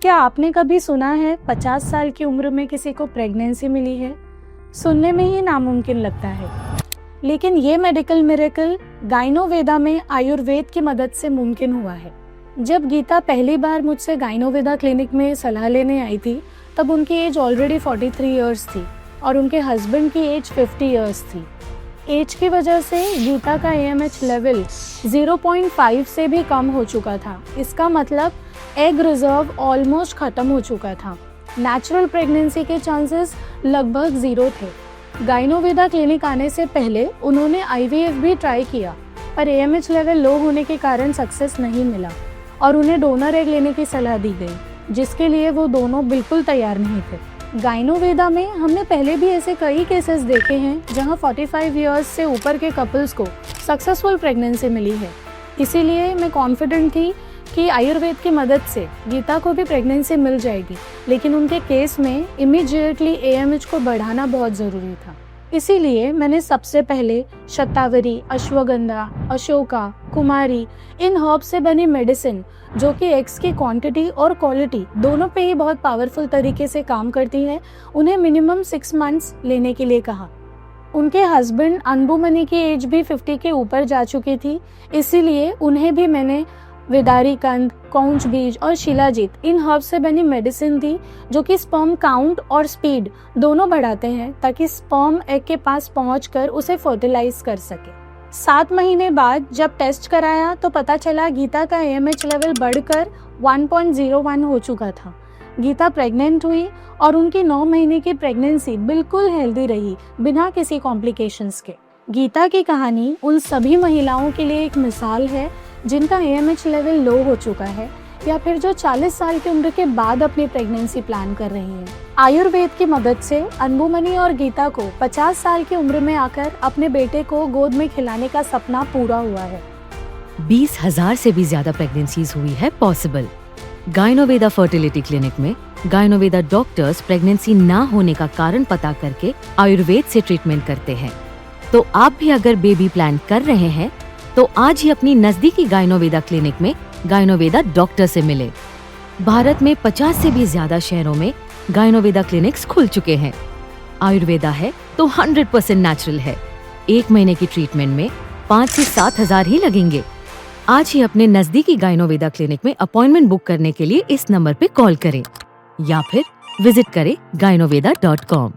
क्या आपने कभी सुना है 50 साल की उम्र में किसी को प्रेगनेंसी मिली है? सुनने में ही नामुमकिन लगता है, लेकिन ये मेडिकल मिरेकल गायनोवेदा में आयुर्वेद की मदद से मुमकिन हुआ है। जब गीता पहली बार मुझसे गायनोवेदा क्लिनिक में सलाह लेने आई थी, तब उनकी एज ऑलरेडी 43 इयर्स थी और उनके हस्बैंड की एज 50 इयर्स थी। एज की वजह से गीता का AMH लेवल 0.5 से भी कम हो चुका था। इसका मतलब एग रिजर्व ऑलमोस्ट खत्म हो चुका था। नेचुरल प्रेगनेंसी के चांसेस लगभग 0 थे। गायनोवेदा क्लिनिक आने से पहले उन्होंने IVF भी ट्राई किया, पर AMH लेवल लो होने के कारण सक्सेस नहीं मिला और उन्हें डोनर एग लेने की सलाह दी गई, जिसके लिए वो दोनों बिल्कुल तैयार नहीं थे। गायनोवेदा में हमने पहले भी ऐसे कई केसेस देखे हैं जहां 45 इयर्स से ऊपर के कपल्स को सक्सेसफुल प्रेगनेंसी मिली है। इसीलिए मैं कॉन्फिडेंट थी कि आयुर्वेद की मदद से गीता को भी प्रेगनेंसी मिल जाएगी, लेकिन उनके केस में इमीडिएटली AMH को बढ़ाना बहुत ज़रूरी था। इसीलिए मैंने सबसे पहले शतावरी, अश्वगंधा, अशोका, कुमारी इन हर्ब से बनी मेडिसिन, जो कि एग्स की क्वांटिटी और क्वालिटी दोनों पे ही बहुत पावरफुल तरीके से काम करती है, उन्हें मिनिमम 6 मंथ्स लेने के लिए कहा। उनके हस्बैंड अनबुमनी की एज भी 50 के ऊपर जा चुकी थी, इसीलिए उन्हें भी मैंने विदारी कंद, कौंच बीज और शिलाजीत इन हर्ब से बनी मेडिसिन दी, जो कि स्पर्म काउंट और स्पीड दोनों बढ़ाते हैं, ताकि स्पर्म एग के पास पहुंचकर उसे फर्टिलाइज कर सके। 7 महीने बाद जब टेस्ट कराया तो पता चला गीता का AMH लेवल बढ़कर 1.01 हो चुका था। गीता प्रेग्नेंट हुई और उनकी 9 महीने की प्रेगनेंसी बिल्कुल हेल्दी रही, बिना किसी कॉम्प्लिकेशंस के। गीता की कहानी उन सभी महिलाओं के लिए एक मिसाल है जिनका AMH लेवल लो हो चुका है, या फिर जो 40 साल की उम्र के बाद अपनी प्रेगनेंसी प्लान कर रही हैं। आयुर्वेद की मदद से अनबुमनी और गीता को 50 साल की उम्र में आकर अपने बेटे को गोद में खिलाने का सपना पूरा हुआ है। 20,000 से भी ज्यादा प्रेगनेंसीज हुई है पॉसिबल। गायनोवेदा फर्टिलिटी क्लिनिक में गायनोवेदा डॉक्टर्स प्रेगनेंसी ना होने का कारण पता करके आयुर्वेद से ट्रीटमेंट करते हैं। तो आप भी अगर बेबी प्लान कर रहे हैं तो आज ही अपनी नजदीकी गायनोवेदा क्लिनिक में गायनोवेदा डॉक्टर से मिले। भारत में 50 से भी ज्यादा शहरों में गायनोवेदा क्लिनिक्स खुल चुके हैं। आयुर्वेदा है तो 100% नेचुरल है। 1 महीने की ट्रीटमेंट में 5 से 7 हजार ही लगेंगे। आज ही अपने नजदीकी गायनोवेदा क्लिनिक में अपॉइंटमेंट बुक करने के लिए इस नंबर पे कॉल करें या फिर विजिट करें gynoveda.com।